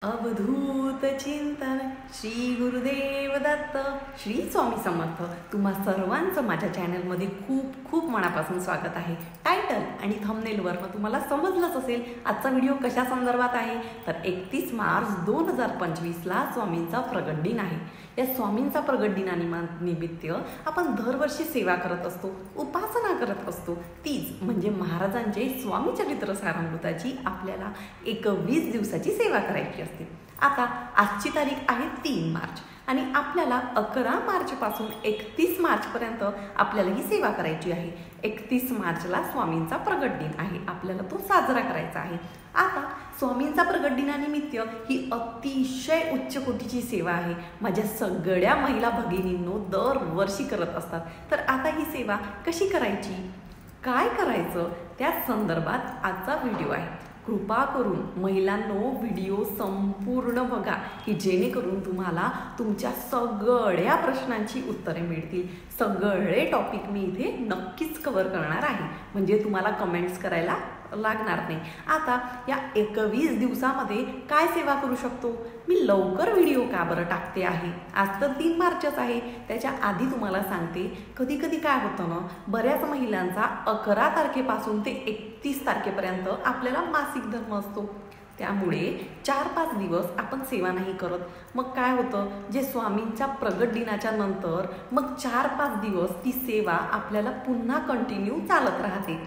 अवधूत चिंतन श्री गुरुदेव दत्त श्री स्वामी समर्थ। तुम्हा सर्वांचं माझ्या चॅनलमध्ये खूप खूप मनापासून स्वागत आहे। टायटल आणि थंबनेलवर तुम्हाला समजलंच असेल आजचा व्हिडिओ कशा संदर्भात आहे। तर 31 मार्च 2025ला स्वामींचा प्रगट दिन आहे। या स्वामींचा प्रगट दिनानिमित्त आपण दरवर्षी सेवा करत असतो, उपासना करत असतो। तीच म्हणजे महाराजांचे स्वामी चरित्र सारामृताची आपल्याला 21 दिवसाची सेवा करायची असते। आता आजची तारीख आहे 3 मार्च आणि आपल्याला 11 मार्च पासून 31 मार्च पर्यंत आपल्याला ही सेवा करायची आहे। 31 मार्चला स्वामींचा प्रगट दिन आहे, आपल्याला तो साजरा करायचा आहे। आता स्वामींचा प्रगट दिनानिमित्त ही अतिशय उच्च कोटीची सेवा आहे। माझ्या सगळ्या महिला भगिनींनो दरवर्षी करत असतात। तर आता ही सेवा कशी करायची, काय करायचं, त्या संदर्भात आजचा व्हिडिओ आहे। कृपा करून महिलांनो व्हिडिओ संपूर्ण बघा की जेणेकरून तुम्हाला तुमच्या सगळ्या प्रश्नांची उत्तरे मिळतील। सगळे टॉपिक मी इथे नक्कीच कव्हर करणार आहे, म्हणजे तुम्हाला कमेंट्स करायला लागणार नाही। आता या 21 दिवसामध्ये काय सेवा करू शकतो, मी लवकर व्हिडिओ का बरं टाकते आहे। आज तर 3 मार्चच आहे, त्याच्या आधी तुम्हाला सांगते कधी कधी काय होतं ना, बऱ्याच महिलांचा 11 तारखेपासून ते 31 तारखेपर्यंत आपल्याला मासिक धर्म असतो। त्यामुळे 4-5 दिवस आपण सेवा नाही करत। मग काय होतं, जे स्वामींच्या प्रगट दिनाच्या नंतर मग 4-5 दिवस ती सेवा आपल्याला पुन्हा कंटिन्यू चालत राहते।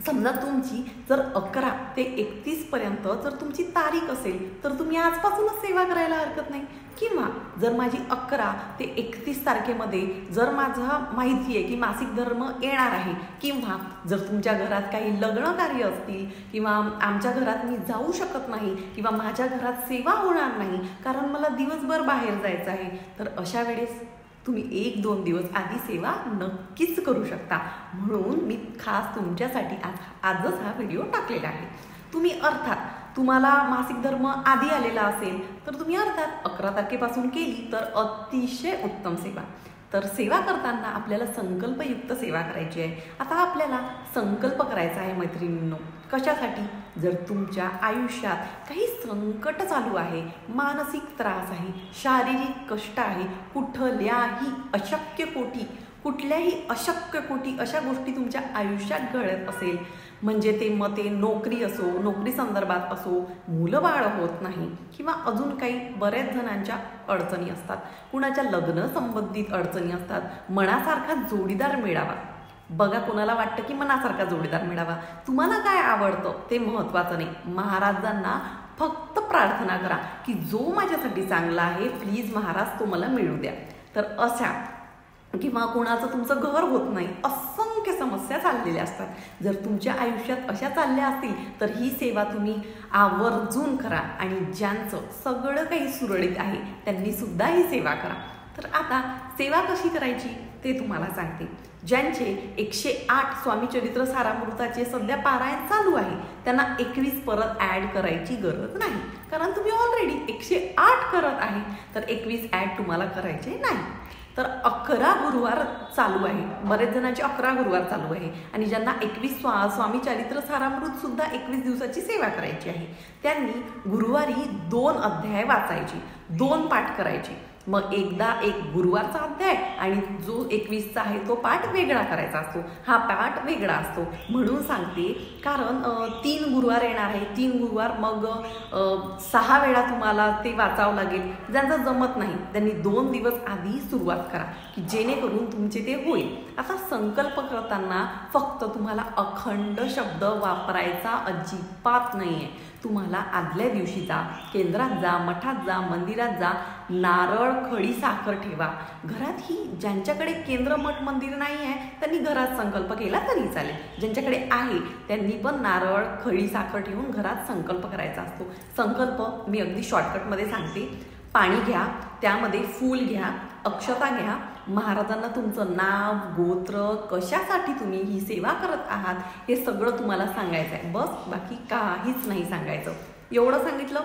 समजा तुमची जर 11 ते 31 पर्यंत जर तुमची तारीख असेल तर तुम्ही आजपासूनच सेवा करायला हरकत नाही। किंवा जर माझी 11 ते 31 तारखेमध्ये जर माझा माहिती आहे की मासिक धर्म येणार आहे, किंवा जर तुमच्या घरात काही लग्न कार्य असतील, किंवा आमच्या घरात मी जाऊ शकत नाही, किंवा माझ्या घरात सेवा होणार नाही कारण मला दिवसभर बाहेर जायचं आहे, तर अशा वेळेस तुम्ही 1-2 दिवस आधी सेवा नक्कीच करू शकता। म्हणून मी खास तुमच्यासाठी आजच हा व्हिडिओ टाकलेला आहे। तुम्ही अर्थात तुम्हाला मासिक धर्म आधी आलेला असेल तर तुम्ही अर्थात 11 तारखेपासून केली तर अतिशय उत्तम सेवा। तर सेवा करताना आपल्याला संकल्पयुक्त सेवा करायची आहे। आता आपल्याला संकल्प करायचा आहे मैत्रिणींनो, कशासाठी, जर तुमच्या आयुष्यात काही संकट चालू आहे, मानसिक त्रास आहे, शारीरिक कष्ट आहे, कुठल्याही अशक्य कोटी अशा गोष्टी तुमच्या आयुष्यात घडत असेल, म्हणजे ते नोकरी असो, नोकरी संदर्भात असो, मुलं बाळ होत नाही, किंवा अजून काही बऱ्याच जणांच्या अडचणी असतात, कुणाच्या लग्न संबंधित अडचणी असतात, मनासारखा जोडीदार मिळावा। बघा, कोणाला वाटतं की मनासारखा जोडीदार मिळावा, तुम्हाला काय आवडतं ते महत्त्वाचं नाही। महाराजांना फक्त प्रार्थना करा की जो माझ्यासाठी चांगला आहे प्लीज महाराज तो मला मिळू द्या। तर अशा, किंवा कोणाचं तुमचं घर होत नाही, असंख्य समस्या चाललेल्या असतात। जर तुमच्या आयुष्यात अशा चालल्या असतील तर ही सेवा तुम्ही आवर्जून करा, आणि ज्यांचं सगळं काही सुरळीत आहे त्यांनी सुद्धा ही सेवा करा। तर आता सेवा कशी करायची ते तुम्हाला सांगते। ज्यांचे 108 स्वामी चरित्र सारामृताचे सध्या पारायण चालू आहे त्यांना 21 परत ॲड करायची गरज नाही, कारण तुम्ही ऑलरेडी 108 करत आहे, तर 21 ॲड तुम्हाला करायचे नाही। तर 11 गुरुवार चालू आहे, बरेच जणांचे 11 गुरुवार चालू आहे, आणि ज्यांना 21 स्वामी चरित्र सारामृत सुद्धा 21 दिवसाची सेवा करायची आहे त्यांनी गुरुवारी 2 अध्याय वाचायची, 2 पाठ करायची। मग एकदा एक गुरुवारचा अध्याय आणि जो 21चा आहे तो पाठ वेगळा करायचा असतो, हा पाठ वेगळा असतो। म्हणून सांगते कारण 3 गुरुवार येणार आहे, 3 गुरुवार मग 6 वेळा तुम्हाला ते वाचावं लागेल। ज्यांचं जमत नाही त्यांनी 2 दिवस आधी सुरुवात करा की जेणेकरून तुमचे ते होईल। आता संकल्प करताना फक्त तुम्हाला अखंड शब्द वापरायचा अजिबात नाही आहे। तुम्हाला आदल्या दिवशी जा, केंद्रात जा, मठात जा, मंदिरात जा, नारळ, खडी, साखर ठेवा। घरात ही ज्यांच्याकडे केंद्र, मठ, मंदिर नाही आहे त्यांनी घरात संकल्प केला तरी चालेल, ज्यांच्याकडे आहे त्यांनी पण नारळ, खडी, साखर ठेवून घरात संकल्प करायचा असतो। संकल्प मी अगदी शॉर्टकटमध्ये सांगते। पाणी घ्या, त्यामध्ये फूल घ्या, अक्षता घ्या, महाराजांना तुमचं नाव, गोत्र, कशासाठी तुम्ही ही सेवा करत आहात हे सगळं तुम्हाला सांगायचं आहे, बस बाकी काहीच नाही सांगायचं। एवढं सांगितलं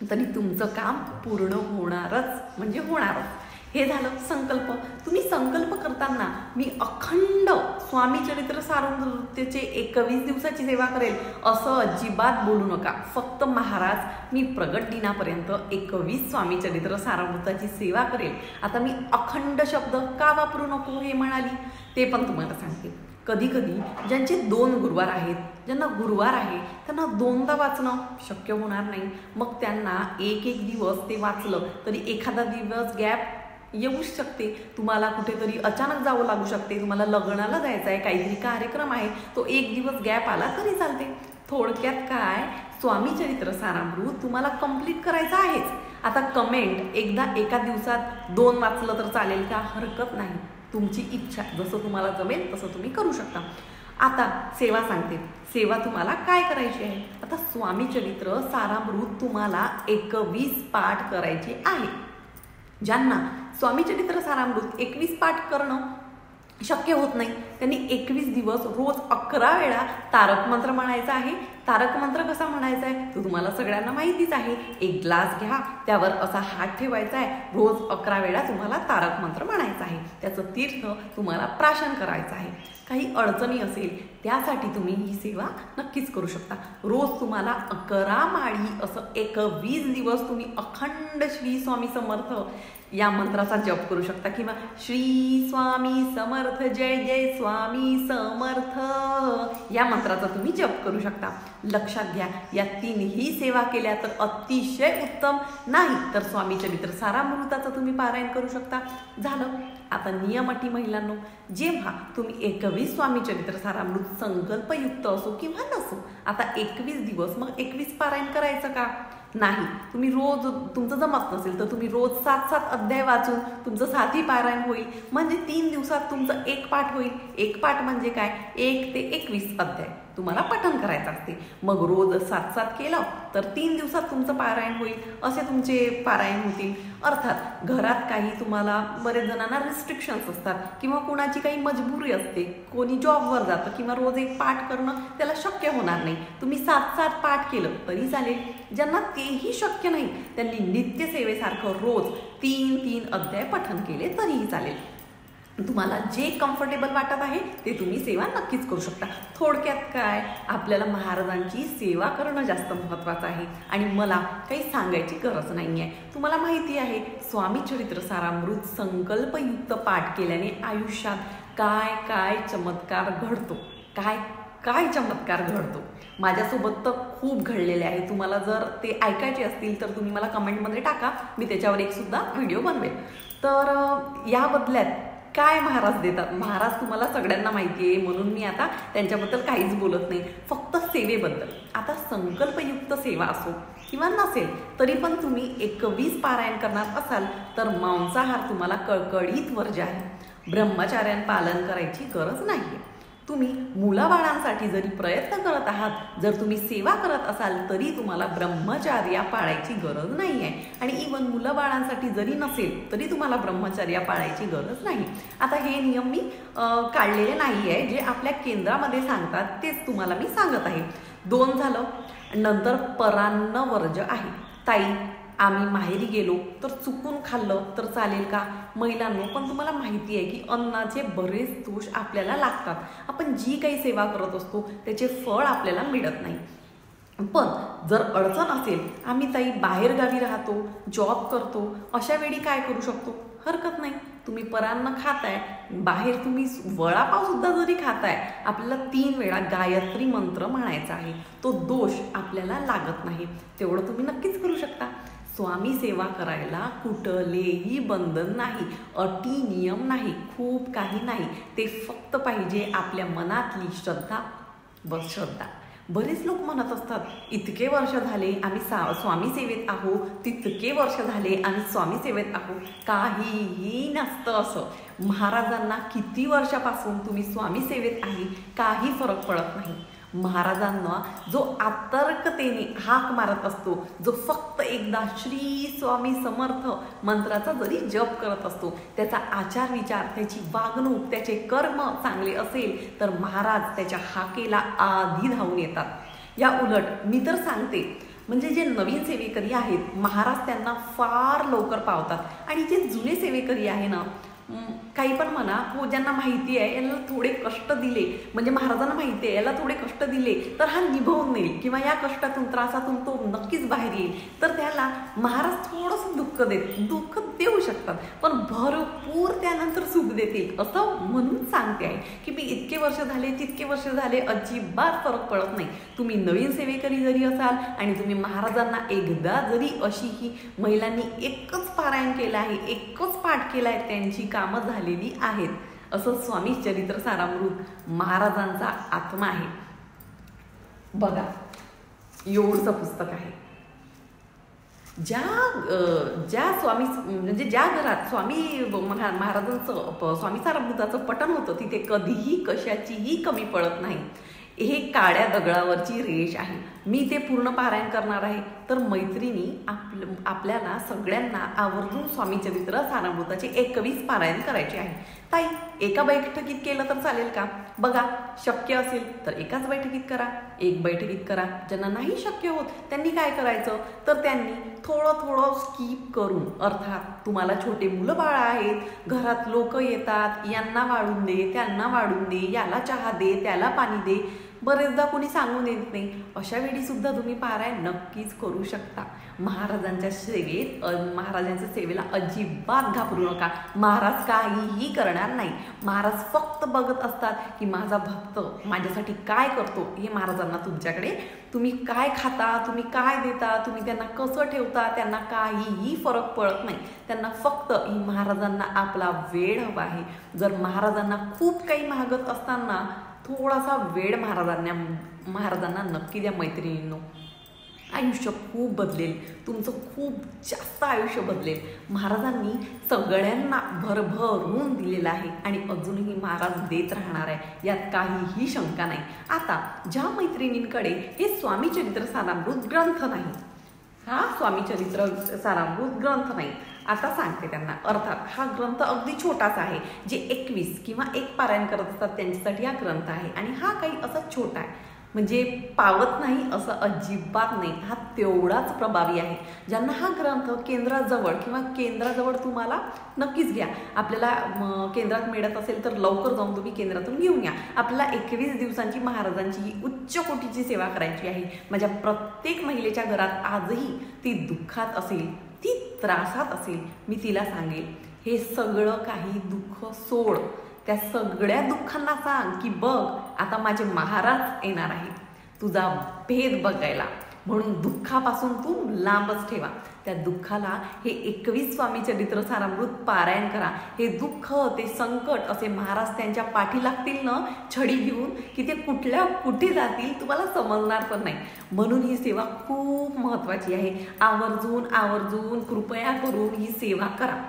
तरी तुमचं काम पूर्ण होणारच, म्हणजे होणारच। हे झालं संकल्प. तुम्ही संकल्प करताना मी अखंड स्वामी चरित्र सारामृताचे 21 दिवसाची सेवा करेल असं अजिबात बोलू नका. फक्त महाराज मी प्रगट दिनापर्यंत 21 स्वामी चरित्र सारामृताची सेवा करेल. आता मी अखंड शब्द का वापरू नको हे म्हणाली ते पण तुम्हाला सांगते. कधी कधी ज्यांचे 2 गुरुवार आहेत, ज्यांना गुरुवार आहे त्यांना 2दा वाचणं शक्य होणार नाही. मग त्यांना एक दिवस ते वाचलं तरी एखादा दिवस गॅप येऊ शकते. तुम्हाला कुठेतरी अचानक जावं लागू शकते, तुम्हाला लग्नाला जायचं आहे, काहीतरी कार्यक्रम आहे, तो 1 दिवस गॅप आला तरी चालते. थोडक्यात काय, स्वामी चरित्र सारामृत तुम्हाला कंप्लीट करायचं आहेच. आता कमेंट एकदा एका दिवसात 2 वाचलं तर चालेल का? हरकत नाही, तुमची इच्छा, जसं तुम्हाला जमेल तसं तुम्ही करू शकता. आता सेवा सांगते. सेवा तुम्हाला काय करायची आहे? आता स्वामी चरित्र सारामृत तुम्हाला 21 पाठ करायचे आहे. ज्यांना स्वामी चरित्र सारामृत 21 पाठ करणं शक्य होत नाही त्यांनी 21 दिवस रोज 11 वेळा तारक मंत्र म्हणायचा आहे. तारक मंत्र कसा म्हणायचा आहे तो तुम्हाला सगळ्यांना माहितीच आहे. एक ग्लास घ्या, त्यावर असा हात ठेवायचा आहे, रोज 11 वेळा तुम्हाला तारक मंत्र म्हणायचा आहे. त्याचं तीर्थ तुम्हाला प्राशन करायचं आहे. काही अडचणी असेल त्यासाठी तुम्ही ही सेवा नक्कीच करू शकता. रोज तुम्हाला 11 माळी असं 21 दिवस तुम्ही अखंड श्री स्वामी समर्थ या मंत्राचा जप करू शकता किंवा श्री स्वामी समर्थ जय जय स्वामी समर्थ या मंत्राचा तुम्ही जप करू शकता. लक्षात घ्या, या 3ही सेवा केल्या तर अतिशय उत्तम, नाही तर स्वामी चरित्र सारामृताचं तुम्ही पारायण करू शकता. झालं. आता नियम अटी महिलांनो, जेव्हा तुम्ही 21 स्वामी चरित्र सारामृत संकल्पयुक्त असो किंवा नसो, आता 21 दिवस मग 21 पारायण करायचं का? नाही. तुम्ही रोज, तुमचं जमत नसेल तर तुम्ही रोज 7-7 अध्याय वाचून तुमचं 7ही पारायण होईल. म्हणजे 3 दिवसात तुमचं 1 पाठ होईल. 1 पाठ म्हणजे काय? 1 ते 21 अध्याय तुम्हाला पठण करायचं असते. मग रोज 7-7 केलं तर 3 दिवसात तुमचं पारायण होईल. असे तुमचे पारायण होतील. अर्थात घरात काही तुम्हाला, बरेच जणांना रिस्ट्रिक्शन्स असतात किंवा कोणाची काही मजबुरी असते, कोणी जॉबवर जातं किंवा रोज 1 पाठ करणं त्याला शक्य होणार नाही. तुम्ही 7-7 पाठ केलं तरी चालेल. ज्यांना तेही शक्य नाही त्यांनी नित्यसेवेसारखं रोज 3-3 अध्याय पठण केले तरीही चालेल. तुम्हाला जे कम्फर्टेबल वाटत आहे ते तुम्ही सेवा नक्कीच करू शकता. थोडक्यात काय, आपल्याला महाराजांची सेवा करणं जास्त महत्त्वाचं आहे आणि मला काही सांगायची गरज नाही आहे. तुम्हाला माहिती आहे स्वामी चरित्र सारामृत संकल्पयुक्त पाठ केल्याने आयुष्यात काय काय चमत्कार घडतो, काय काय चमत्कार घडतो. माझ्यासोबत तर खूप घडलेले आहे. तुम्हाला जर ते ऐकायचे असतील तर तुम्ही मला कमेंटमध्ये टाका, मी त्याच्यावर एक सुद्धा व्हिडिओ बनवेल. तर या बदल्यात काय महाराज देतात, महाराज तुम्हाला सगळ्यांना माहिती आहे म्हणून मी आता त्यांच्याबद्दल काहीच बोलत नाही, फक्त सेवेबद्दल. आता संकल्पयुक्त सेवा असो किंवा नसेल तरी पण तुम्ही 21 पारायण करणार असाल तर मांसाहार तुम्हाला कळकळीत वर्ज्य आहे. ब्रह्मचार्यान पालन करायची गरज नाही. तुम्ही मुलाबाळांसाठी जरी प्रयत्न करत आहात, जर तुम्ही सेवा करत असाल तरी तुम्हाला ब्रह्मचर्या पाळायची गरज नाही आहे. आणि इवन मुलाबाळांसाठी जरी नसेल तरी तुम्हाला ब्रह्मचर्या पाळायची गरज नाही. आता हे नियम मी काढलेले नाही आहे, जे आपल्या केंद्रामध्ये सांगतात तेच तुम्हाला मी सांगत आहे. 2 झालं. नंतर परान्न वर्ज आहे. ताई, आम्ही माहेरी गेलो तर चुकून खाल्लं तर चालेल का? महिलांनो, पण तुम्हाला माहिती आहे की अन्नाचे बरेच दोष आपल्याला लागतात. आपण जी काही सेवा करत असतो त्याचे फळ आपल्याला मिळत नाही. पण जर अडचण असेल, आम्ही ताई बाहेरगावी राहतो, जॉब करतो, अशा वेळी काय करू शकतो? हरकत नाही, तुम्ही परान्न खाताय, बाहेर तुम्ही वडापाव सुद्धा जरी खाताय, आपल्याला 3 वेळा गायत्री मंत्र म्हणायचा आहे. तो दोष आपल्याला लागत नाही. तेवढं तुम्ही नक्कीच करू शकता. स्वामी सेवा करायला कुठलेही बंधन नाही, अटी नियम नाही, खूप काही नाही. ते फक्त पाहिजे आपल्या मनातली श्रद्धा व श्रद्धा. बरेच लोक म्हणत असतात, इतके वर्ष झाले आम्ही स्वामी सेवेत आहोत, तितके वर्ष झाले आम्ही स्वामी सेवेत आहोत. काहीही नसतं असं. महाराजांना किती वर्षापासून तुम्ही स्वामी सेवेत आहे काही फरक पडत नाही. महाराजांना जो आतर्कतेने हाक मारत असतो, जो फक्त एकदा श्री स्वामी समर्थ मंत्राचा जरी जप करत असतो, त्याचा आचार विचार, त्याची वागणूक, त्याचे कर्म चांगले असेल तर महाराज त्याच्या हाकेला आधी धावून येतात. या उलट मी तर सांगते, म्हणजे जे नवीन सेवेकरी आहेत महाराज त्यांना फार लवकर पावतात आणि जे जुने सेवेकरी आहे ना, काही पण म्हणा, हो ज्यांना माहिती आहे याला थोडे कष्ट दिले, म्हणजे महाराजांना माहिती आहे याला थोडे कष्ट दिले तर हा निभवून नेईल किंवा या कष्टातून त्रासातून तो नक्कीच बाहेर येईल, तर त्याला महाराज थोडंसं दुःख देऊ शकतात पण भरपूर त्यानंतर सुख देतील असं म्हणून सांगते आहे की मी इतके वर्ष झाले तितके वर्ष झाले अजिबात फरक पडत नाही. तुम्ही नवीन सेवेकरी जरी असाल आणि तुम्ही महाराजांना एकदा जरी अशी ही महिलांनी एकच पारायण केलं आहे, एकच पाठ केला आहे, त्यांची कामं झालेली आहेत, असं स्वामी चरित्र सारामृत महाराजांचा आत्मा आहे. बघा एवढंच पुस्तक आहे. ज्या स्वामी म्हणजे ज्या घरात स्वामी महाराजांचं स्वामी सारामृताचं पठण होतं तिथे कधीही कशाचीही कमी पडत नाही. हे काळ्या दगडावरची रेष आहे. मी ते पूर्ण पारायण करणार आहे, तर मैत्रिणी आपल्याला सगळ्यांना आवर्जून स्वामी चरित्र सारामृताचे 21 पारायण करायचे आहे. ताई एका बैठकीत केलं तर चालेल का? बघा शक्य असेल तर एकाच बैठकीत करा, एक बैठकीत करा. ज्यांना नाही शक्य होत त्यांनी काय करायचं, तर त्यांनी थोडं स्किप करून, अर्थात तुम्हाला छोटे मुलं बाळ आहेत, घरात लोक येतात, यांना वाढून दे त्यांना वाढून दे, याला चहा दे त्याला पाणी दे, बरेचदा कोणी सांगून येत नाही, अशा वेळी सुद्धा तुम्ही पारायण नक्कीच करू शकता. महाराजांच्या सेवेला अजिबात घाबरू नका. महाराज काहीही करणार नाही. महाराज फक्त बघत असतात की माझा भक्त माझ्यासाठी काय करतो. हे महाराजांना तुमच्याकडे तुम्ही काय खाता, तुम्ही काय देता, तुम्ही त्यांना कसं ठेवता, त्यांना काहीही फरक पडत नाही. त्यांना फक्त महाराजांना आपला वेळ हवा आहे. जर महाराजांना खूप काही मागत असताना थोडासा वेळ महाराजांना नक्की द्या मैत्रिणींनो. आयुष्य खूप बदलेल, तुमचं खूप जास्त आयुष्य बदलेल. महाराजांनी सगळ्यांना भरभरून दिलेलं आहे आणि अजूनही महाराज देत राहणार आहे, यात काहीही शंका नाही. आता ज्या मैत्रिणींकडे हे स्वामी चरित्र सारामृत ग्रंथ नाही, हा स्वामी चरित्र सारामृत ग्रंथ नाही, आता सांगते त्यांना. अर्थात हा ग्रंथ अगदी छोटासा आहे. जे 21 किंवा 1 पारायण करत असतात त्यांच्यासाठी हा ग्रंथ आहे आणि हा काही असा छोटा आहे, म्हणजे पावत नाही असं अजिबात नाही. हा तेवढाच प्रभावी आहे. ज्यांना हा ग्रंथ केंद्राजवळ तुम्हाला नक्कीच घ्या. आपल्याला केंद्रात मिळत असेल तर लवकर जाऊन तुम्ही केंद्रातून घेऊन या. आपल्याला 21 दिवसांची महाराजांची ही उच्च कोटीची सेवा करायची आहे. माझ्या प्रत्येक महिलेच्या घरात आजही ती दुःखात असेल, ती त्रासात असेल, मी तिला सांगेल हे सगळं काही दुःख सोड. त्या सगळ्या दुःखांना सांग की बघ आता माझे महाराज येणार आहे तुझा भेद बघायला, म्हणून दुःखापासून तू लांबच ठेवा. त्या दुःखाला हे 21 स्वामी चरित्र सारामृत पारायण करा. हे दुःख, ते संकट असे महाराज त्यांच्या पाठी लागतील ना छडी घेऊन की ते कुठे जातील तुम्हाला समजणार पण नाही. म्हणून ही सेवा खूप महत्त्वाची आहे. आवर्जून कृपया करून ही सेवा करा.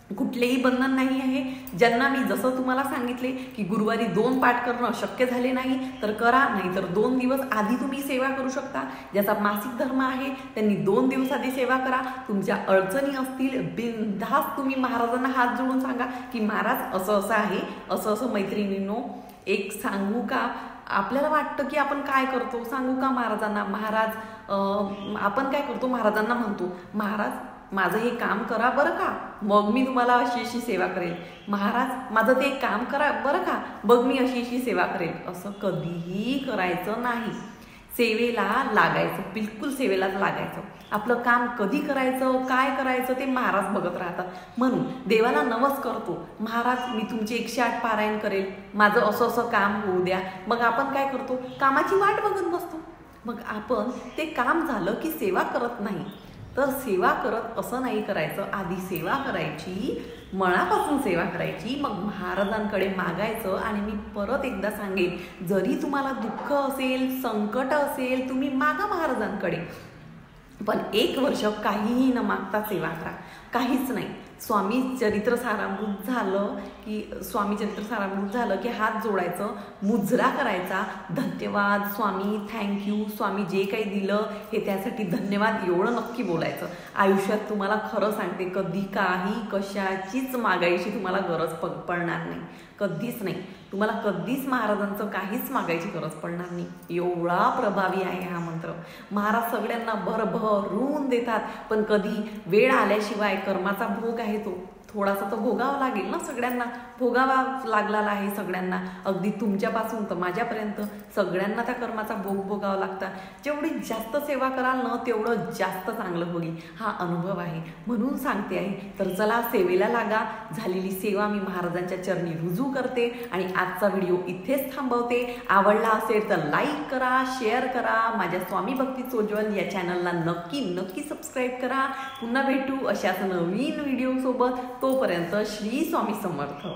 कुठलेही बंधन नाही आहे. ज्यांना मी जसं तुम्हाला सांगितले की गुरुवारी 2 पाठ करणं शक्य झाले नाही तर करा, नाहीतर 2 दिवस आधी तुम्ही सेवा करू शकता. ज्याचा मासिक धर्म आहे त्यांनी 2 दिवस आधी सेवा करा. तुमच्या अडचणी असतील बिनधास्त तुम्ही महाराजांना हात जोडून सांगा की महाराज असं आहे, असं मैत्रिणींनो एक सांगू का. आपल्याला वाटतं की आपण काय करतो, सांगू का महाराजांना. आपण काय करतो, महाराजांना म्हणतो महाराज माझं हे काम करा बरं का, मग मी तुम्हाला अशी सेवा करेल. महाराज माझं ते काम करा बरं का, मग मी अशी सेवा करेल. असं कधीही करायचं नाही. सेवेला लागायचं, बिलकुल सेवेलाच लागायचं. आपलं काम कधी करायचं, काय करायचं ते महाराज बघत राहतात. म्हणून देवाला नवस करतो, महाराज मी तुमचे 108 पारायण करेल, माझं असं काम होऊ द्या. मग आपण काय करतो, कामाची वाट बघत बसतो. मग आपण ते काम झालं की सेवा करत नाही. तर सेवा करत असं नाही करायचं. आधी सेवा करायची, मनापासून सेवा करायची, मग महाराजांकडे मागायचं. आणि मी परत एकदा सांगेन, जरी तुम्हाला दुःख असेल, संकट असेल, तुम्ही मागा महाराजांकडे, पण 1 वर्ष काहीही न मागता सेवा करा. काहीच नाही, स्वामी चरित्र सारामृत झालं की हात जोडायचं, मुजरा करायचा, धन्यवाद स्वामी, थँक्यू स्वामी, जे काही दिलं हे त्यासाठी धन्यवाद एवढं नक्की बोलायचं. आयुष्यात तुम्हाला खरं सांगते, कधी काही कशाचीच मागायची तुम्हाला गरज पडणार नाही, कधीच नाही. तुम्हाला कधीच महाराजांचं काहीच मागायची गरज पडणार नाही. एवढा प्रभावी आहे हा मंत्र. महाराज सगळ्यांना भरभरून देतात, पण कधी वेळ आल्याशिवाय कर्माचा भोग आहे तो थोडासा तर भोगावा लागेल ना. सगळ्यांना भोगावा लागलेला आहे, सगळ्यांना, अगदी तुमच्यापासून तर माझ्यापर्यंत सगळ्यांना त्या कर्माचा भोग भोगावा लागतात. जेवढी जास्त सेवा कराल ना तेवढं जास्त चांगलं होईल, हा अनुभव आहे, म्हणून सांगते आहे. तर चला सेवेला लागा. झालेली सेवा मी महाराजांच्या चरणी रुजू करते आणि आजचा व्हिडिओ इथेच थांबवते. आवडला असेल तर लाईक करा, शेअर करा. माझ्या स्वामी भक्ती सोज्वल या चॅनलला नक्की सबस्क्राईब करा. पुन्हा भेटू अशाच नवीन व्हिडिओ सोबत. तोपर्यंत श्री स्वामी समर्थ.